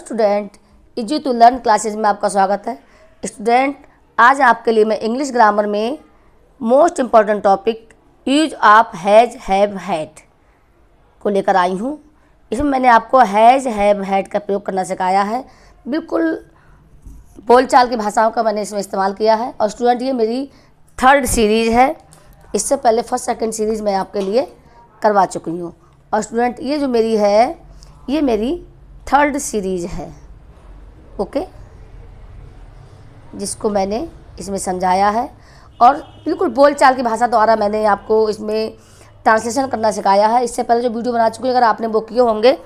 Student, easy to learn classes में आपका स्वागत है। स्टूडेंट, आज आपके लिए मैं इंग्लिश ग्रामर में most important topic use of has have had को लेकर आई हूँ। इसमें मैंने आपको हैज़ हैव हैड का प्रयोग करना सिखाया है। बिल्कुल बोलचाल की भाषाओं का मैंने इसमें इस्तेमाल किया है। और स्टूडेंट, ये मेरी थर्ड सीरीज़ है। इससे पहले फर्स्ट सेकंड सीरीज़ मैं आपके लिए करवा चुकी हूँ। और स्टूडेंट, ये जो मेरी है, ये मेरी थर्ड सीरीज़ है, ओके, जिसको मैंने इसमें समझाया है। और बिल्कुल बोलचाल की भाषा द्वारा मैंने आपको इसमें ट्रांसलेशन करना सिखाया है। इससे पहले जो वीडियो बना चुकी है, अगर आपने वो किए होंगे,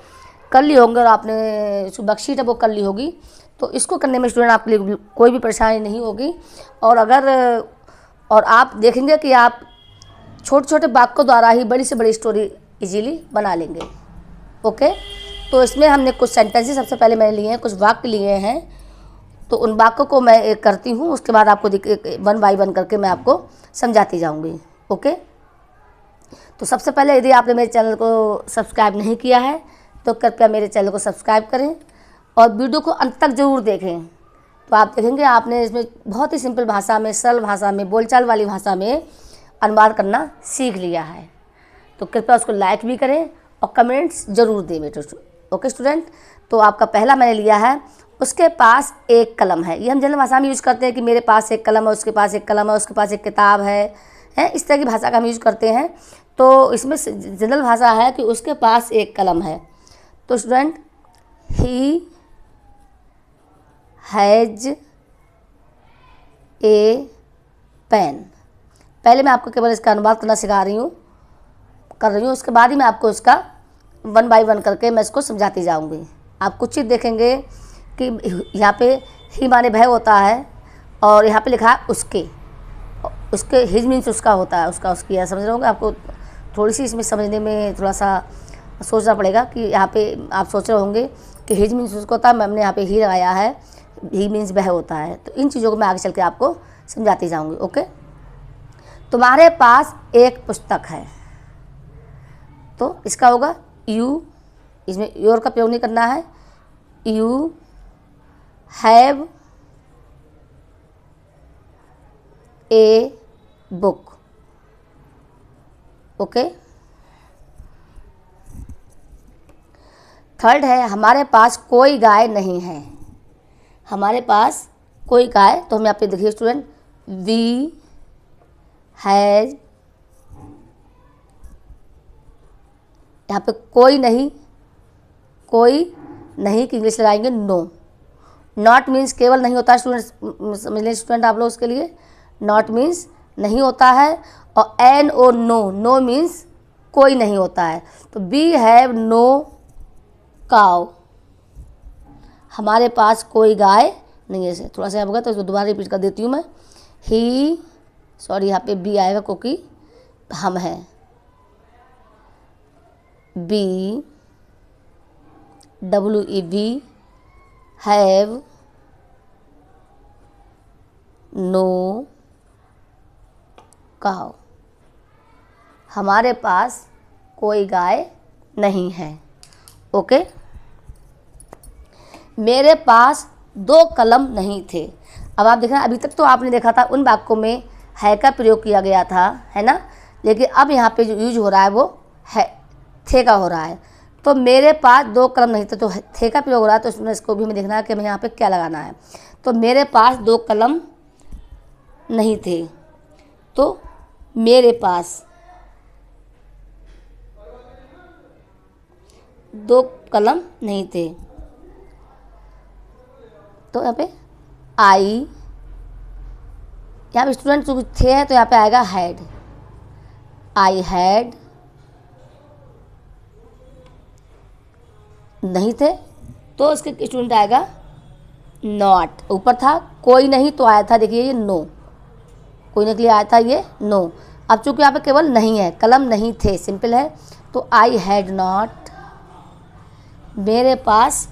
कर ली होंगे, और आपने जो वर्कशीट है वो कर ली होगी, तो इसको करने में स्टूडेंट आपके लिए कोई भी परेशानी नहीं होगी। और आप देखेंगे कि आप छोटे छोटे वाक्यों द्वारा ही बड़ी से बड़ी स्टोरी इजीली बना लेंगे, ओके। तो इसमें हमने कुछ सेंटेंसेस सबसे पहले मैंने लिए हैं, कुछ वाक्य लिए हैं, तो उन वाक्यों को मैं एक करती हूँ, उसके बाद आपको वन बाय वन करके मैं आपको समझाती जाऊँगी, ओके। तो सबसे पहले, यदि आपने मेरे चैनल को सब्सक्राइब नहीं किया है तो कृपया मेरे चैनल को सब्सक्राइब करें और वीडियो को अंत तक ज़रूर देखें। तो आप देखेंगे आपने इसमें बहुत ही सिंपल भाषा में, सरल भाषा में, बोलचाल वाली भाषा में अनुवाद करना सीख लिया है। तो कृपया उसको लाइक भी करें और कमेंट्स ज़रूर दें बेटे, ओके स्टूडेंट। तो आपका पहला मैंने लिया है, उसके पास एक कलम है। ये हम जनरल भाषा में यूज़ करते हैं कि मेरे पास एक कलम है, उसके पास एक कलम है, उसके पास एक किताब है, इस तरह की भाषा का हम यूज़ करते हैं। तो इसमें जनरल भाषा है कि उसके पास एक कलम है। तो student, he has a pen. पहले मैं आपको केवल इसका अनुवाद करना सिखा रही हूँ, उसके बाद ही मैं आपको इसका वन बाय वन करके मैं इसको समझाती जाऊंगी। आप कुछ चीज़ देखेंगे कि यहाँ पे ही माने भय होता है, और यहाँ पे लिखा है उसके हिज मीन्स उसका होता है, उसकी समझ रहे होंगे। आपको थोड़ी सी इसमें समझने में थोड़ा सा सोचना पड़ेगा कि यहाँ पे आप सोच रहे होंगे कि हिज मीन्स उसका होता है, मैंने यहाँ पे ही लगाया है, ही मीन्स वह होता है। तो इन चीज़ों को मैं आगे चल के आपको समझाती जाऊँगी, ओके। तुम्हारे पास एक पुस्तक है, तो इसका होगा यू, इसमें योर का प्रयोग नहीं करना है। You have a book, okay. Third है, हमारे पास कोई गाय नहीं है। हमारे पास कोई गाय, तो हम यहाँ पे देखिए स्टूडेंट, वी हैज, यहाँ पे कोई नहीं की इंग्लिश लगाएंगे नो। नॉट मीन्स केवल नहीं होता है स्टूडेंट, समझ लें स्टूडेंट आप लोग उसके लिए। नॉट मीन्स नहीं होता है, और एन ओ नो मीन्स कोई नहीं होता है। तो वी हैव नो काउ, हमारे पास कोई गाय नहीं है। थोड़ा सा होगा तो इसको दोबारा रिपीट कर देती हूँ मैं। यहाँ पे बी आएगा क्योंकि हम हैं। बी WEV हैव नो काउ, हमारे पास कोई गाय नहीं है, ओके। मेरे पास दो कलम नहीं थे। अब आप देखना, अभी तक तो आपने देखा था उन वाक्यों में है का प्रयोग किया गया था, है ना, लेकिन अब यहाँ पे जो यूज हो रहा है वो है थे का हो रहा है। तो मेरे पास दो कलम नहीं थे, तो थे का प्रयोग हो रहा है, तो इसको भी हमें देखना है कि हमें यहाँ पे क्या लगाना है। तो मेरे पास दो कलम नहीं थे, तो मेरे पास दो कलम नहीं थे, तो यहाँ पे यहाँ पे स्टूडेंट जो थे है, तो यहाँ पे आएगा हैड। आई हैड, नहीं थे तो इसके स्टूडेंट आएगा नॉट। ऊपर था कोई नहीं तो आया था, देखिए ये नो, कोई नहीं के लिए आया था ये नो। अब चूंकि यहाँ पे केवल नहीं है, कलम नहीं थे, सिंपल है, तो आई हैड नॉट, मेरे पास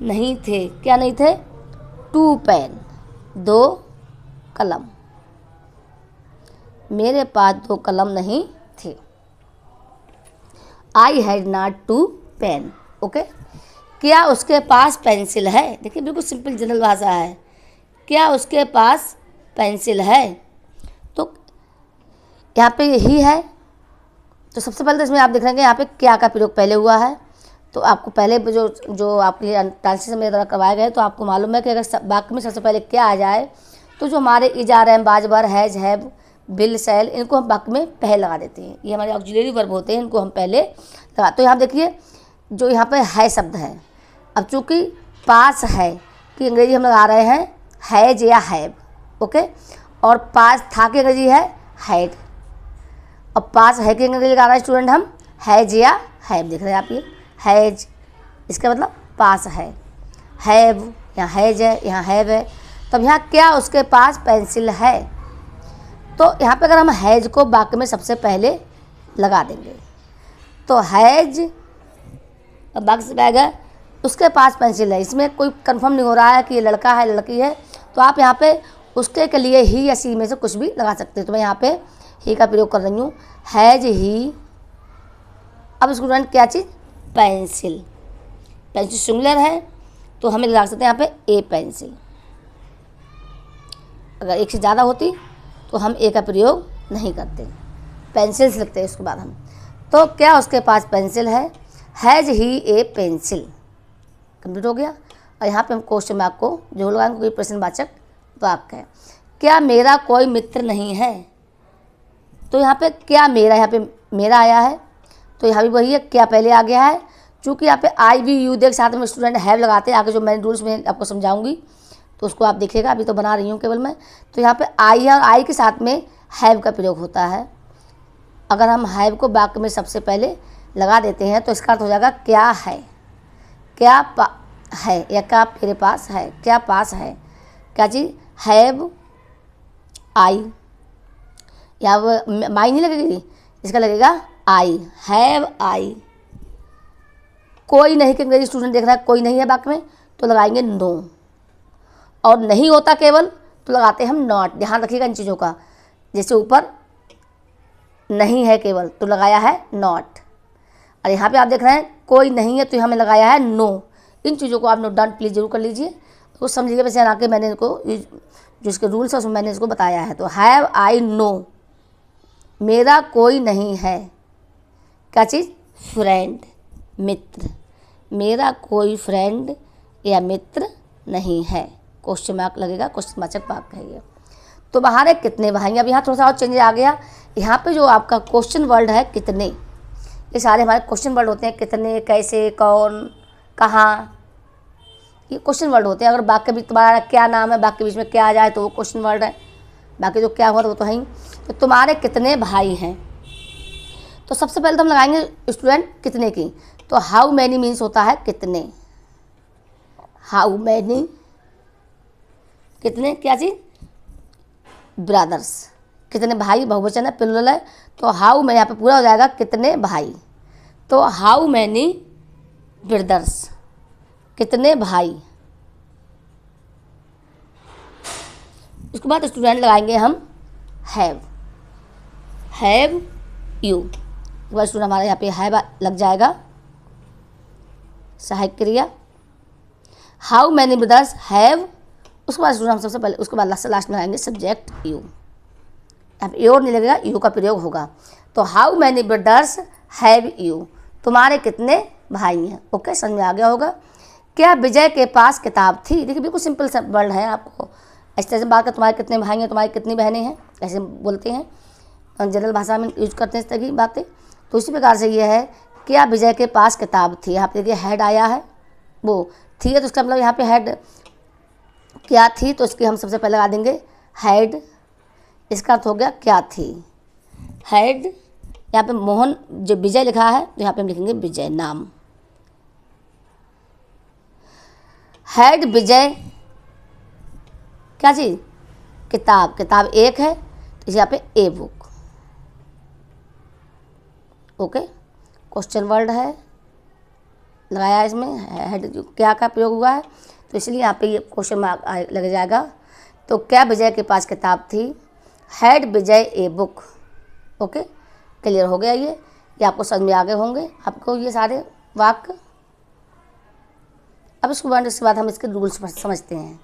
नहीं थे, क्या नहीं थे, टू पेन, दो कलम, मेरे पास दो कलम नहीं थे। I had not two pen, okay. क्या उसके पास पेंसिल है। देखिए बिल्कुल सिंपल जनरल भाषा है, क्या उसके पास पेंसिल है। तो यहाँ पे यही है। तो सबसे पहले तो इसमें आप देख रहे हैं कि यहाँ पे क्या का प्रयोग पहले हुआ है। तो आपको पहले जो आपके लिए ट्रांसलेशन मेरे द्वारा करवाए गए, तो आपको मालूम है कि अगर वाक्य में सबसे पहले क्या आ जाए तो जो हमारे इजार, एम, बाज, बर, हैज, हैव, बिल, सेल, इनको हम वाक्य में पहले लगा देते हैं। ये हमारे ऑक्सिलरी वर्ब होते हैं, इनको हम पहले लगा। तो यहाँ देखिए जो यहाँ पे है शब्द है, अब चूँकि पास है कि अंग्रेजी हम लगा रहे हैं हैज या हैव, ओके। और पास था की अंग्रेजी है हैड, और पास है कि अंग्रेजी लगा रहे हैं स्टूडेंट हम हैज या हैव। देख रहे हैं आप ये हैज, इसका मतलब पास है। हैव यहाँ हैज है, यहाँ हैव है। तब यहाँ क्या उसके पास पेंसिल है। तो यहाँ पे अगर हम हैज को वाक्य में सबसे पहले लगा देंगे तो हैज, अब वाक्य से आएगा उसके पास पेंसिल है। इसमें कोई कंफर्म नहीं हो रहा है कि ये लड़का है लड़की है, तो आप यहाँ पे उसके के लिए ही या सी में से कुछ भी लगा सकते हैं। तो मैं यहाँ पे ही का प्रयोग कर रही हूँ, हैज ही। अब स्टूडेंट क्या चीज़, पेंसिल। पेंसिल सिंगुलर है तो हमें लगा सकते हैं यहाँ पे ए पेंसिल। अगर एक से ज़्यादा होती तो हम ए का प्रयोग नहीं करते, पेंसिल्स लिखते हैं उसके बाद हम। तो क्या उसके पास पेंसिल है, has he A pencil, complete हो गया। और यहाँ पे हम क्वेश्चन मार्क को जो लगाएंगे कोई प्रश्नवाचक वाक्य है। क्या मेरा कोई मित्र नहीं है। तो यहाँ पे क्या मेरा, यहाँ पे मेरा आया है तो यहाँ भी वही है, क्या पहले आ गया है। चूँकि यहाँ पे आई वी यू देख साथ में स्टूडेंट हैव लगाते हैं, आगे जो मैं रूल्स में आपको समझाऊंगी तो उसको आप देखिएगा, अभी तो बना रही हूँ केवल मैं। तो यहाँ पे आई है और आई के साथ में हैव का प्रयोग होता है। अगर हम हैव को वाक्य में सबसे पहले लगा देते हैं तो इसका अर्थ हो जाएगा क्या है, क्या है या क्या मेरे पास है, क्या पास है, क्या चीज़, हैव आई। या माई नहीं लगेगी, इसका लगेगा आई, हैव आई। कोई नहीं कि अंग्रेजी स्टूडेंट देख रहा है कोई नहीं है वाक्य में तो लगाएंगे नो, और नहीं होता केवल तो लगाते हैं हम नॉट। ध्यान रखिएगा इन चीज़ों का, जैसे ऊपर नहीं है केवल तो लगाया है नॉट, और यहाँ पे आप देख रहे हैं कोई नहीं है तो हमें लगाया है नो। इन चीज़ों को आप नोट डाउन प्लीज़ जरूर कर लीजिए, तो समझिएगा। वैसे ना कि मैंने इनको जो इसके रूल्स है उसमें मैंने इसको बताया है। तो हैव आई नो, मेरा कोई नहीं है, क्या चीज़, फ्रेंड, मित्र। मेरा कोई फ्रेंड या मित्र नहीं है, क्वेश्चन मार्क लगेगा, क्वेश्चन वाचक वाक्य है ये। तो बाहर है कितने भाई। अब यहाँ थोड़ा सा और चेंज आ गया। यहाँ पे जो आपका क्वेश्चन वर्ड है कितने, ये सारे हमारे क्वेश्चन वर्ड होते हैं। कितने, कैसे, कौन, कहाँ, ये क्वेश्चन वर्ड होते हैं। अगर वाक्य भी तुम्हारा क्या नाम है, वाक्य के बीच में क्या आ जाए तो वो क्वेश्चन वर्ड है, बाकी जो क्या हुआ तो वो तो है ही। तो तुम्हारे कितने भाई हैं, तो सबसे पहले तो हम लगाएंगे स्टूडेंट कितने की। तो हाउ मैनी मीन्स होता है कितने, हाउ मैनी, कितने, क्या चीज़, ब्रदर्स। कितने भाई बहुवचन है, प्लुरल है, तो हाउ में यहाँ पे पूरा हो जाएगा कितने भाई। तो हाउ मैनी ब्रदर्स, कितने भाई। उसके बाद स्टूडेंट लगाएंगे हम हैव, हैव यू। वह स्टूडेंट हमारा यहाँ पे हैव लग जाएगा, सहायक क्रिया। हाउ मैनी ब्रदर्स हैव, उसके बाद स्टूडेंट हम सबसे पहले उसके बाद लास्ट में लगाएंगे सब्जेक्ट यू। यहाँ पे योर नहीं लगेगा, यू का प्रयोग होगा। तो how many brothers have you, तुम्हारे कितने भाई हैं। ओके, समझ में आ गया होगा। क्या विजय के पास किताब थी। देखिए बिल्कुल सिंपल सा वर्ड है, आपको इस तरह से बात कर, तुम्हारे कितने भाई हैं, तुम्हारी कितनी बहनें हैं, ऐसे बोलते हैं, जनरल भाषा में यूज करते हैं इस तरह की बातें। तो इसी प्रकार से ये है, क्या विजय के पास किताब थी। यहाँ पे देखिए हैड आया है, वो थी है तो उसका मतलब यहाँ पे हैड क्या थी, तो इसकी हम सबसे पहले लगा देंगे हैड। इसका अर्थ हो गया क्या थी, हैड। यहाँ पे मोहन जो विजय लिखा है तो यहाँ पे हम लिखेंगे विजय नाम। हैड विजय क्या चीज़, किताब। किताब एक है तो यहाँ पे a book. Okay, question word है लगाया इसमें, हैड क्या का प्रयोग हुआ है तो इसलिए यहाँ पे ये क्वेश्चन मार्क लग जाएगा। तो क्या विजय के पास किताब थी, had Vijay a book. Okay, clear हो गया ये आपको समझ में आ गए होंगे आपको ये सारे वाक्य। अब इसके बाद हम इसके रूल्स समझते हैं।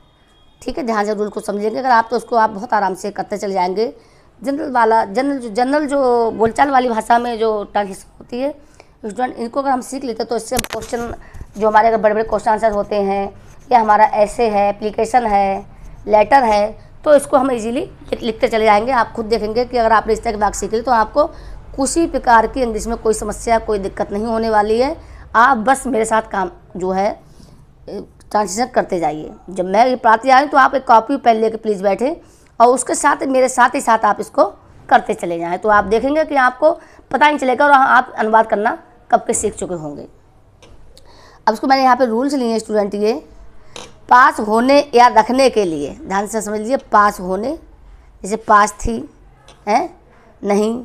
ठीक है, ध्यान से रूल को समझेंगे अगर आप तो उसको आप बहुत आराम से करते चले जाएंगे। जनरल जो बोलचाल वाली भाषा में जो ट्रांसलेशन होती है स्टूडेंट, इनको अगर हम सीख लेते तो इससे क्वेश्चन जो हमारे अगर बड़े बड़े क्वेश्चन आंसर होते हैं या हमारा ऐसे है, एप्लीकेशन है, लेटर है, तो इसको हम इजीली लिखते चले जाएंगे। आप खुद देखेंगे कि अगर आपने इस तरह की बात सीख ली तो आपको किसी प्रकार की इंग्लिश में कोई समस्या, कोई दिक्कत नहीं होने वाली है। आप बस मेरे साथ काम जो है ट्रांसलेशन करते जाइए। जब मैं ये पढ़ाती आ रही तो आप एक कॉपी पेन लेके प्लीज़ बैठे और उसके साथ मेरे साथ ही साथ आप इसको करते चले जाएं, तो आप देखेंगे कि आपको पता नहीं चलेगा और आप अनुवाद करना कब के सीख चुके होंगे। अब इसको मैंने यहाँ पे रूल्स लिए हैं स्टूडेंट, ये पास होने या रखने के लिए ध्यान से समझ लीजिए। पास होने, जैसे पास थी है, नहीं,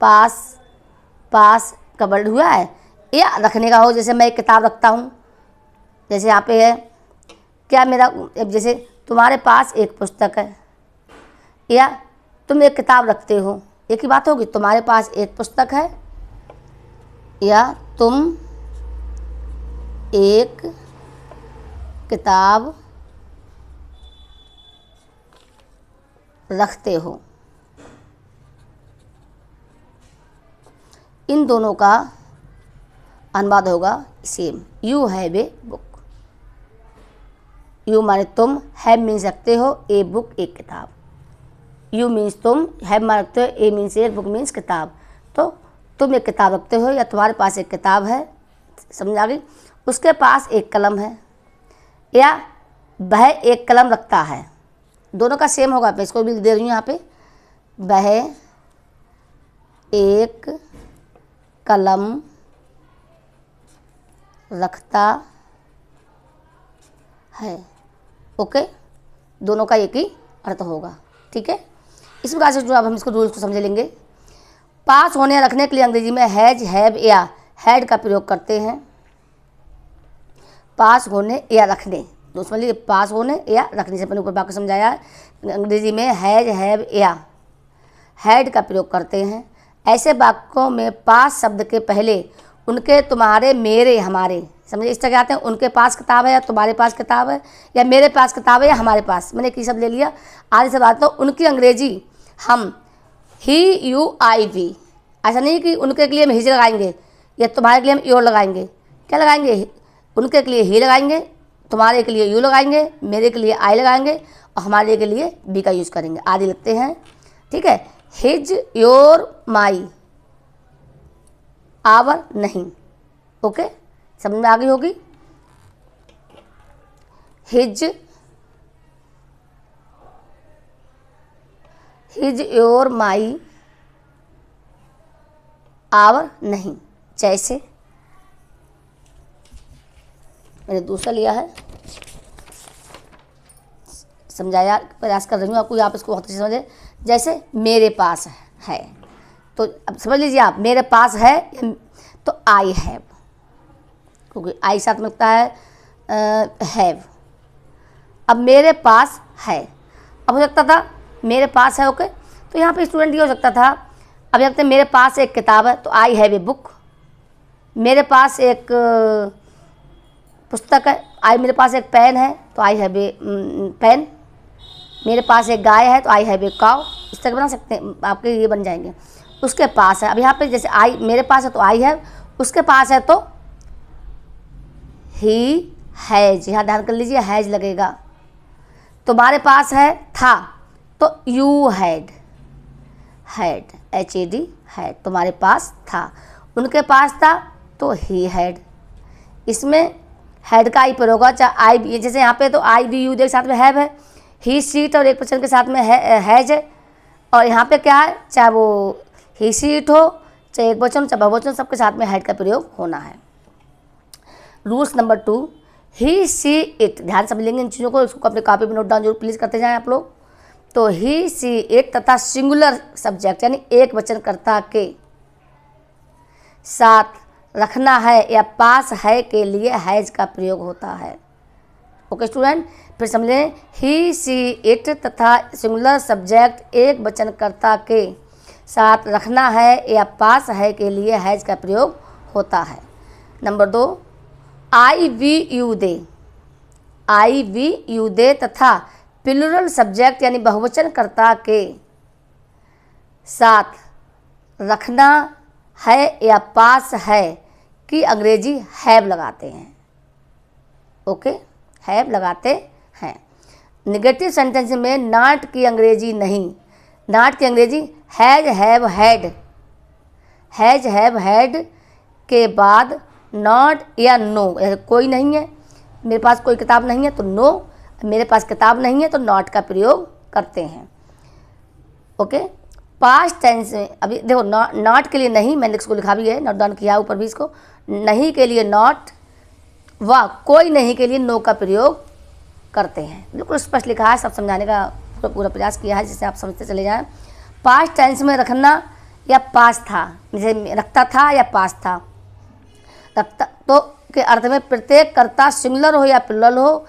पास का वर्ड हुआ है, या रखने का हो, जैसे मैं एक किताब रखता हूँ, जैसे यहाँ पे है क्या मेरा, जैसे तुम्हारे पास एक पुस्तक है या तुम एक किताब रखते हो, एक ही बात होगी। तुम्हारे पास एक पुस्तक है या तुम एक किताब रखते हो, इन दोनों का अनुवाद होगा same. You have a book, you माने तुम, हैव मीन्स रखते हो, ए बुक एक किताब। यू मीन्स तुम, हैव माने रखते हो, ए मीन्स ए, बुक मीन्स किताब। तो तुम एक किताब रखते हो या तुम्हारे पास एक किताब है, समझ आ गई। उसके पास एक कलम है या वह एक कलम रखता है, दोनों का सेम होगा। मैं इसको भी दे रही हूँ यहाँ पे, वह एक कलम रखता है, ओके, दोनों का एक ही अर्थ होगा। ठीक है, इस प्रकार से जो अब हम इसको रूल्स को समझ लेंगे। पास होने या रखने के लिए अंग्रेजी में हैज, हैव या हैड का प्रयोग करते हैं। पास होने या रखने, दोस्तों लिए पास होने या रखने से मैंने ऊपर बात समझाया है। अंग्रेजी में हैज, हैव या हैड का प्रयोग करते हैं। ऐसे वाक्यों में पास शब्द के पहले उनके, तुम्हारे, मेरे, हमारे, समझे, इस तरह आते हैं। उनके पास किताब है या तुम्हारे पास किताब है, या मेरे पास किताब है या हमारे पास, मैंने एक ही शब्द ले लिया। आगे से बात तो उनकी अंग्रेजी हम ही, यू, आई, वी, ऐसा नहीं कि उनके के लिए हम हिज लगाएंगे या तुम्हारे के लिए हम योर लगाएंगे। क्या लगाएंगे? उनके के लिए ही लगाएंगे, तुम्हारे के लिए यू लगाएंगे, मेरे के लिए आई लगाएंगे और हमारे के लिए बी का यूज़ करेंगे, आदि लगते हैं। ठीक है, हिज, योर, माई, आवर, नहीं, ओके, समझ में आ गई होगी। हिज, योर, माई, आवर, नहीं। जैसे मैंने दूसरा लिया है, समझाया, प्रयास कर रही हूँ आपको, आप इसको बहुत अच्छे समझे। जैसे मेरे पास है, तो अब समझ लीजिए आप, मेरे पास है तो आई हैव, क्योंकि आई साथ में लगता है हैव। अब मेरे पास है, अब हो सकता था मेरे पास है, ओके, तो यहाँ पे स्टूडेंट ये हो सकता था, अब लगता है मेरे पास एक किताब है तो आई हैव ए बुक। मेरे पास एक पुस्तक है, मेरे पास एक पेन है तो आई हैव ए पेन। मेरे पास एक गाय है तो आई हैव ए काउ। इस तरह बना सकते हैं, आपके ये बन जाएंगे। उसके पास है, अब यहाँ पे जैसे आई, मेरे पास है तो आई हैव, उसके पास है तो ही हैज, यहाँ ध्यान कर लीजिए हैज लगेगा। तुम्हारे पास है था तो यू हैड, HAD, हैड, तुम्हारे पास था। उनके पास था तो ही हैड, इसमें हैड का ही प्रयोग होगा, चाहे आई भी, जैसे यहाँ पे तो आई भी यू देख साथ में हैव है, ही सीट और एक पर्सन के साथ में हैज है, और यहाँ पे क्या है, चाहे वो ही सीट हो, चाहे एक वचन, चाहे बहुवचन, सबके साथ में हैड का प्रयोग होना है। Rules number 2, he, she, it, ध्यान समझ लेंगे इन चीज़ों को, इसको अपने कॉपी में नोट डाउन जरूर प्लीज़ करते जाएं आप लोग। तो ही, सी, इट तथा सिंगुलर सब्जेक्ट यानी एक वचनकर्ता के साथ रखना है या पास है के लिए हैज का प्रयोग होता है। ओके स्टूडेंट, फिर समझ लें, ही, सी, इट तथा सिंगुलर सब्जेक्ट एक वचनकर्ता के साथ रखना है या पास है के लिए हैज का प्रयोग होता है। Number 2, I, we, you, they, I we you they तथा प्लूरल सब्जेक्ट यानी बहुवचन कर्ता के साथ रखना है या पास है कि अंग्रेजी हैव लगाते हैं। ओके, हैव लगाते हैं। निगेटिव सेंटेंस में नॉट की अंग्रेजी नहीं, नॉट की अंग्रेजी has have had, has have had के बाद नॉट या नो, कोई नहीं है, मेरे पास कोई किताब नहीं है तो नो, मेरे पास किताब नहीं है तो नॉट का प्रयोग करते हैं। ओके, पास्ट टेंस में अभी देखो नॉट के लिए नहीं, मैंने इसको लिखा भी है, नोट डाउन किया ऊपर भी इसको, नहीं के लिए नॉट व कोई नहीं के लिए नो का प्रयोग करते हैं। बिल्कुल स्पष्ट लिखा है, सब समझाने का पूरा प्रयास किया है जिससे आप समझते चले जाएं। पास्ट टेंस में रखना या पास था, जैसे रखता था या पास था, रखता तो के अर्थ में प्रत्येक कर्ता सिंगुलर हो या प्लूरल हो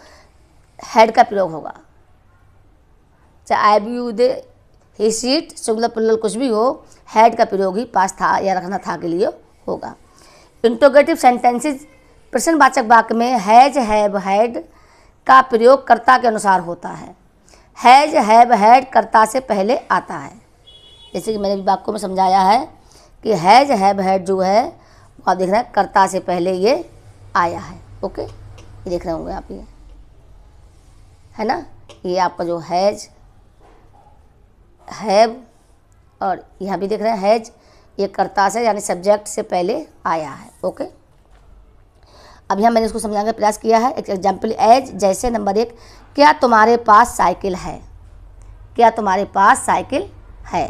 हैड का प्रयोग होगा। चाहे I we you they he she it singular plural कुछ भी हो, हैड का प्रयोग ही पास था या रखना था के लिए होगा। इंट्रोगेटिव सेंटेंसेस प्रश्नवाचक वाक्य में हैज हैव हैड का प्रयोग कर्ता के अनुसार होता है। हैज हैव हैड कर्ता से पहले आता है, जैसे कि मैंने वाक्यों में समझाया है कि हैज हैव हैड जो है वो आप देख रहे हैं कर्ता से पहले ये आया है। ओके, ये देख रहे होंगे आप, ये है ना, ये आपका जो हैज हैव और यहाँ भी देख रहे हैं हैज, ये कर्ता से यानी सब्जेक्ट से पहले आया है। ओके, अब यहाँ मैंने इसको समझाने का प्रयास किया है। एक एग्जाम्पल एज, जैसे नंबर 1, क्या तुम्हारे पास साइकिल है, क्या तुम्हारे पास साइकिल है।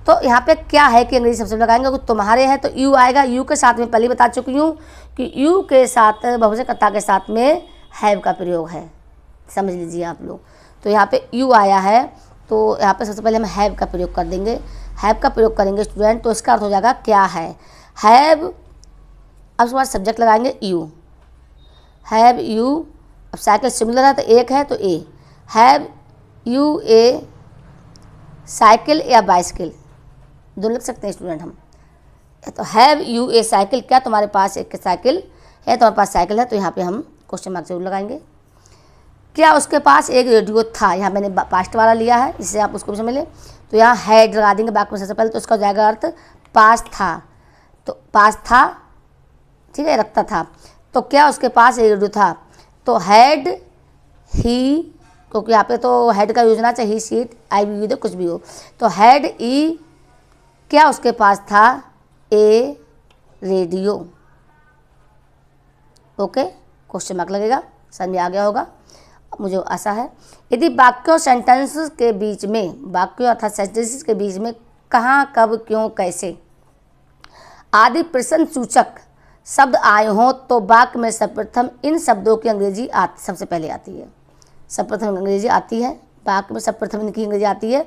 तो यहाँ पे क्या है कि अंग्रेजी सबसे लगाएंगे, अगर तुम्हारे हैं तो यू आएगा, यू के साथ में पहले बता चुकी हूँ कि यू के साथ बहुवचनकर्ता के साथ में हैव का प्रयोग है, समझ लीजिए आप लोग। तो यहाँ पे यू आया है तो यहाँ पे सबसे पहले हम हैव का प्रयोग कर देंगे, हैव का प्रयोग करेंगे स्टूडेंट, तो इसका अर्थ हो जाएगा क्या है, हैव, अब उसके बाद सब्जेक्ट लगाएंगे यू, हैव यू, अब साइकिल सिमिलर है तो एक है तो ए, हैव यू ए साइकिल या बाइसिकल, दोनों लिख सकते हैं स्टूडेंट हम। तो हैव यू ए साइकिल, क्या तुम्हारे पास एक साइकिल है, तुम्हारे पास साइकिल है, तो यहाँ पे हम क्वेश्चन मार्क जरूर लगाएंगे। क्या उसके पास एक रेडियो था, यहाँ मैंने पास्ट वाला लिया है इससे आप उसको भी समझ लें, तो यहाँ हैड लगा देंगे वाक्य में सबसे पहले, तो उसका हो जाएगा अर्थ पास था, तो पास था, ठीक है, रखता था, तो क्या उसके पास एक रेडियो था, तो हैड ही, क्योंकि यहाँ पे तो हेड का यूज ना चाहिए, सीट आई भी दे कुछ भी हो, तो हैड ई, क्या उसके पास था ए रेडियो। ओके, क्वेश्चन मार्क लगेगा, समझ में आ गया होगा मुझे आशा है। यदि वाक्यों सेंटेंसेस के बीच में, वाक्यों अर्थात सेंटेंसेस के बीच में कहाँ, कब, क्यों, कैसे आदि प्रश्न सूचक शब्द आए हों तो वाक्य में सर्वप्रथम इन शब्दों की अंग्रेजी सबसे पहले आती है, सर्वप्रथम अंग्रेजी आती है, वाक्य में सर्वप्रथम इनकी अंग्रेजी आती है,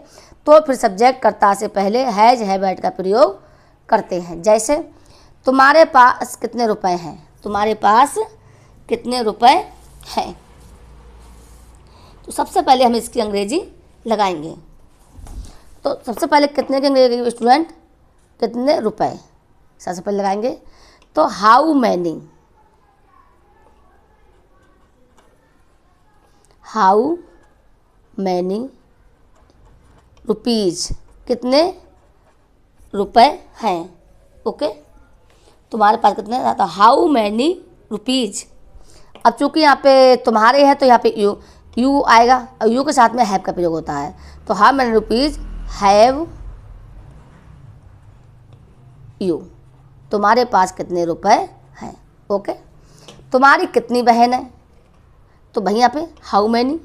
तो फिर सब्जेक्ट कर्ता से पहले हैज हैव हैड का प्रयोग करते हैं। जैसे तुम्हारे पास कितने रुपए हैं, तुम्हारे पास कितने रुपए हैं, तो सबसे पहले हम इसकी अंग्रेजी लगाएंगे। तो सबसे पहले कितने की अंग्रेजी स्टूडेंट, कितने रुपए सबसे पहले लगाएंगे, तो how many, how many rupees, कितने रुपए हैं। ओके, तुम्हारे पास कितने, तो हाउ मैनी रुपीज़। अब चूंकि यहाँ पे तुम्हारे हैं तो यहाँ पे यू, यू आएगा और यू के साथ में हैव का प्रयोग होता है, तो how many rupees have you, तुम्हारे पास कितने रुपए हैं। ओके, तुम्हारी कितनी बहन है, तो भाई यहाँ पे हाउ मैनी,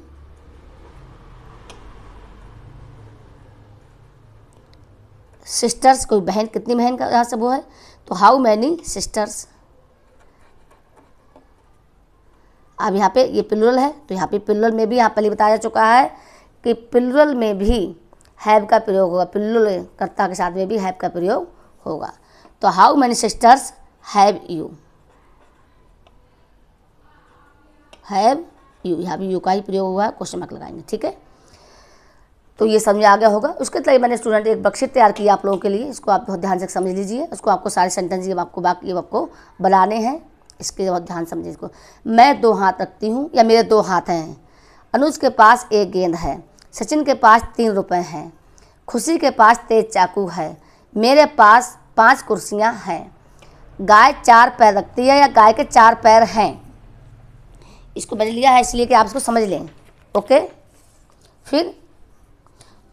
सिस्टर्स, कोई बहन, कितनी बहन का यहाँ से वो है, तो हाउ मैनी सिस्टर्स। अब यहाँ पे ये प्लूरल है, तो यहाँ पे प्लूरल में भी यहाँ पहले बताया जा चुका है कि प्लूरल में भी हैव का प्रयोग होगा, प्लूरल कर्ता के साथ में भी हैव का प्रयोग होगा। तो how many sisters have you, have you, यहाँ भी यू का ही प्रयोग हुआ है, क्वेश्चन मार्क लगाएंगे। ठीक है, तो ये समझ आ गया होगा। उसके लिए मैंने स्टूडेंट एक वर्कशीट तैयार किया आप लोगों के लिए, इसको आप बहुत ध्यान से समझ लीजिए, उसको आपको सारे सेंटेंस ये आपको बनाने हैं, इसके बहुत ध्यान समझिए इसको। मैं 2 हाथ रखती हूँ या मेरे 2 हाथ हैं। अनुज के पास 1 गेंद है। सचिन के पास 3 रुपए हैं। खुशी के पास तेज चाकू है। मेरे पास 5 कुर्सियाँ हैं। गाय 4 पैर रखती है या गाय के 4 पैर हैं। इसको मैंने लिया है इसलिए कि आप इसको समझ लें। ओके। फिर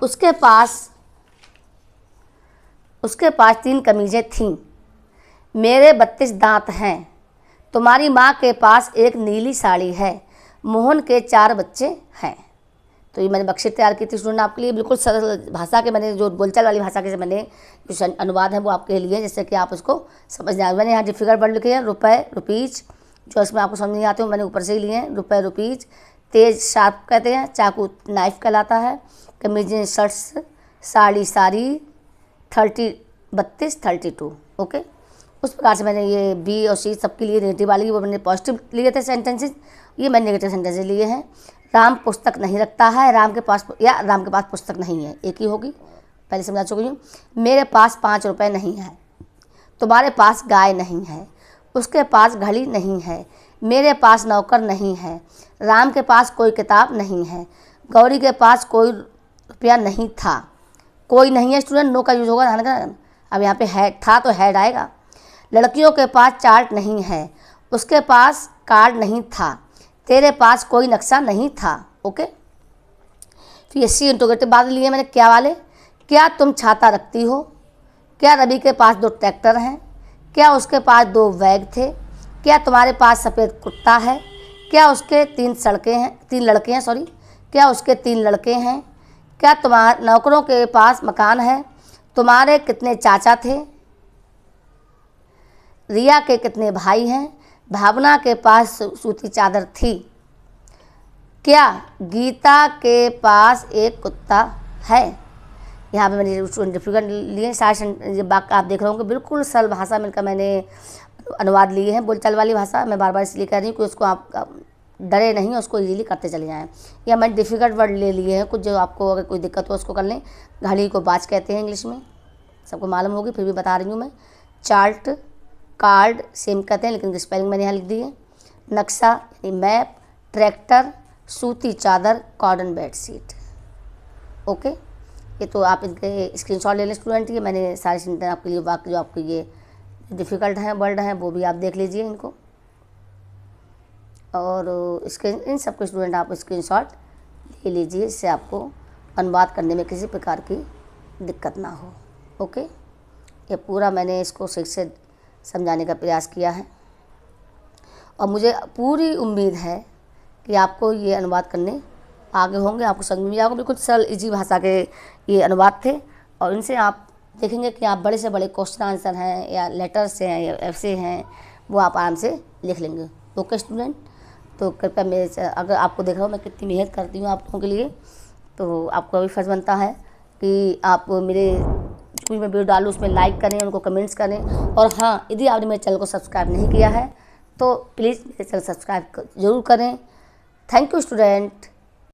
उसके पास 3 कमीज़ें थीं। मेरे 32 दांत हैं। तुम्हारी माँ के पास एक नीली साड़ी है। मोहन के 4 बच्चे हैं। तो ये मैंने बख्शीट तैयार की थी स्टूडेंट आपके लिए, बिल्कुल सरल भाषा के, मैंने जो बोलचाल वाली भाषा के मैंने जो अनुवाद है वो आपके लिए, जैसे कि आप उसको समझ जाए। मैंने यहाँ डिफिकल्ट वर्ड लिखे हैं, रुपए, रुपीज, जो इसमें आपको समझ नहीं आते हो मैंने ऊपर से ही लिए हैं। रुपए, रुपीज, तेज शार्प कहते हैं, चाकू नाइफ कहलाता है, कमीजें शर्ट्स, साड़ी साड़ी, 32 32। ओके। उस प्रकार से मैंने ये बी और सी सबके लिए नेगेटिव वाली वो मैंने पॉजिटिव लिए थे सेंटेंसेस, ये मैंने नेगेटिव सेंटेंसेस लिए हैं। राम पुस्तक नहीं रखता है। राम के पास पुस्तक नहीं है, एक ही होगी, पहले समझा चुकी हूँ। मेरे पास 5 रुपए नहीं है। तुम्हारे पास गाय नहीं है। उसके पास घड़ी नहीं है। मेरे पास नौकर नहीं है। राम के पास कोई किताब नहीं है। गौरी के पास कोई रुपया नहीं था। कोई नहीं है स्टूडेंट, नो का यूज होगा ध्यान रखना। अब यहाँ पे है था तो हैड आएगा। लड़कियों के पास चार्ट नहीं है। उसके पास कार्ड नहीं था। तेरे पास कोई नक्शा नहीं था। ओके। फिर ये सी इंटरोगेटिव बाद लिए मैंने क्या वाले। क्या तुम छाता रखती हो? क्या रवि के पास 2 ट्रैक्टर हैं? क्या उसके पास 2 बैग थे? क्या तुम्हारे पास सफ़ेद कुत्ता है? क्या उसके 3 लड़के हैं सॉरी। क्या उसके 3 लड़के हैं? क्या तुम्हारे नौकरों के पास मकान है? तुम्हारे कितने चाचा थे? रिया के कितने भाई हैं? भावना के पास सूती चादर थी। क्या गीता के पास एक कुत्ता है? यहाँ पे मैंने डिफिकल्ट लिए सारे ये वाक्य आप देख रहे होंगे, बिल्कुल सरल भाषा में मैंने अनुवाद लिए हैं, बोलचाल वाली भाषा। मैं बार बार इसलिए कह रही हूँ कि उसको आप डरे नहीं, उसको इजीली करते चले जाएँ। या मैंने डिफ़िकल्ट वर्ड ले लिए हैं कुछ, जो आपको अगर कोई दिक्कत हो उसको कर लें। घड़ी को बाज कहते हैं इंग्लिश में, सबको मालूम होगी, फिर भी बता रही हूँ मैं। चार्ट, कार्ड सेम कहते हैं, लेकिन स्पेलिंग मैंने यहाँ लिख दी है। नक्शा यानी मैप, ट्रैक्टर, सूती चादर, कॉटन बेडशीट। ओके। ये तो आप इनके स्क्रीनशॉट ले लें स्टूडेंट। ये मैंने सारे सेंटेंस आपके लिए वाक्य जो आपके ये डिफ़िकल्ट हैं वर्ड हैं वो भी आप देख लीजिए इनको, और इसके इन सबके स्टूडेंट आप स्क्रीनशॉट ले लीजिए, इससे आपको अनुवाद करने में किसी प्रकार की दिक्कत ना हो। ओके। ये पूरा मैंने इसको सही से समझाने का प्रयास किया है, और मुझे पूरी उम्मीद है कि आपको ये अनुवाद करने आगे होंगे, आपको समझ में आएगा। बिल्कुल सरल इजी भाषा के ये अनुवाद थे, और इनसे आप देखेंगे कि आप बड़े से बड़े क्वेश्चन आंसर हैं या लेटर्स हैं या ऐसे हैं वो आप आराम से लिख लेंगे। ओके स्टूडेंट, तो कृपया मेरे से, अगर आपको देख रहा हूँ मैं कितनी मेहनत करती हूँ आप लोगों के लिए, तो आपका भी फर्ज बनता है कि आप मेरे कोई मैं वीडियो डालूँ उसमें लाइक करें, उनको कमेंट्स करें। और हाँ, यदि आपने मेरे चैनल को सब्सक्राइब नहीं किया है तो प्लीज़ मेरे चैनल सब्सक्राइब जरूर करें। Thank you student.